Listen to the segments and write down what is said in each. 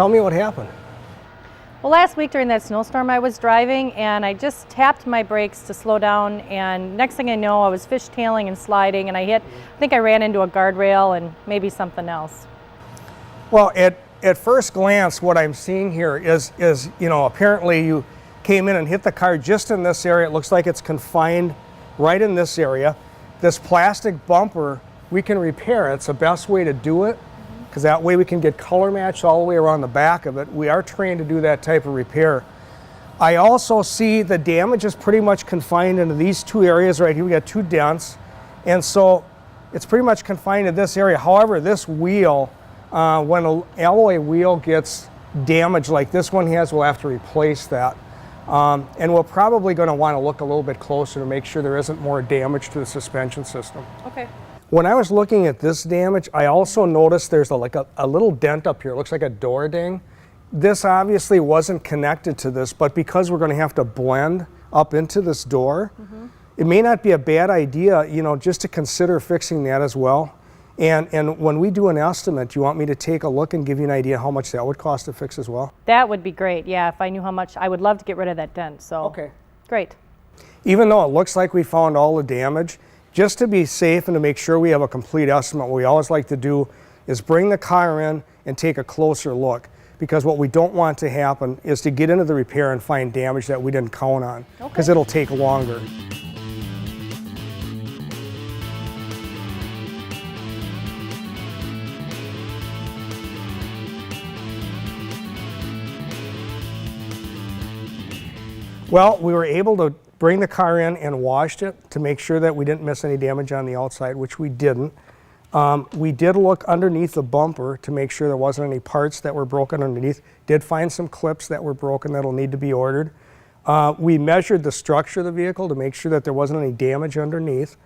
tell me what happened. Well, last week during that snowstorm I was driving and I just tapped my brakes to slow down, and next thing I know I was fishtailing and sliding, and I think I ran into a guardrail and maybe something else. Well, at first glance what I'm seeing here is apparently you came in and hit the car just in this area. It looks like it's confined right in this area. This plastic bumper we can repair. It's the best way to do it, because that way we can get color matched all the way around the back of it. We are trained to do that type of repair. I also see the damage is pretty much confined into these two areas right here. We got two dents, and so it's pretty much confined to this area. However, this wheel, when an alloy wheel gets damaged like this one has, we'll have to replace that. And we're probably going to want to look a little bit closer to make sure there isn't more damage to the suspension system. Okay. When I was looking at this damage, I also noticed there's a little dent up here. It looks like a door ding. This obviously wasn't connected to this, but because we're going to have to blend up into this door, it may not be a bad idea, just to consider fixing that as well. And when we do an estimate, do you want me to take a look and give you an idea how much that would cost to fix as well? That would be great, yeah, if I knew how much. I would love to get rid of that dent, so. Okay. Great. Even though it looks like we found all the damage, just to be safe and to make sure we have a complete estimate, what we always like to do is bring the car in and take a closer look, because what we don't want to happen is to get into the repair and find damage that we didn't count on, because it'll take longer. Well, we were able to bring the car in and washed it to make sure that we didn't miss any damage on the outside, which we didn't. We did look underneath the bumper to make sure there wasn't any parts that were broken underneath. Did find some clips that were broken that'll need to be ordered. We measured the structure of the vehicle to make sure that there wasn't any damage underneath.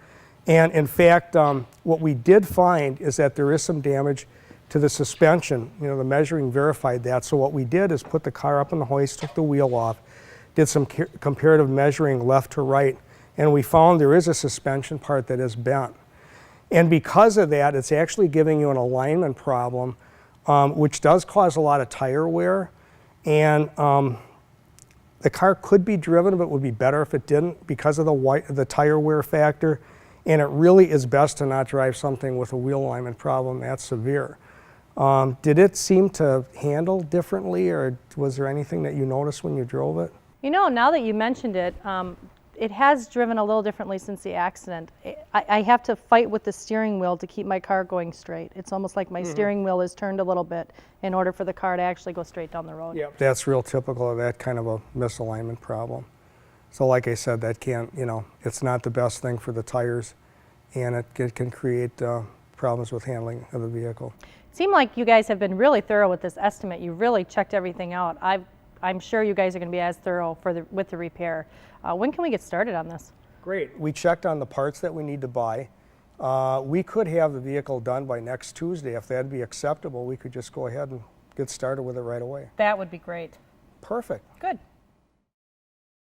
And in fact, what we did find is that there is some damage to the suspension. The measuring verified that. So what we did is put the car up on the hoist, took the wheel off, did some comparative measuring left to right, and we found there is a suspension part that is bent. And because of that, it's actually giving you an alignment problem, which does cause a lot of tire wear. And the car could be driven, but it would be better if it didn't because of the tire wear factor. And it really is best to not drive something with a wheel alignment problem that severe. Did it seem to handle differently, or was there anything that you noticed when you drove it? Now that you mentioned it, it has driven a little differently since the accident. I have to fight with the steering wheel to keep my car going straight. It's almost like my steering wheel is turned a little bit in order for the car to actually go straight down the road. Yeah, that's real typical of that kind of a misalignment problem. So like I said, that can't, it's not the best thing for the tires, and it can create problems with handling of the vehicle. It seemed like you guys have been really thorough with this estimate. You really checked everything out. I'm sure you guys are going to be as thorough with the repair. When can we get started on this? Great. We checked on the parts that we need to buy. We could have the vehicle done by next Tuesday. If that'd be acceptable, we could just go ahead and get started with it right away. That would be great. Perfect. Good.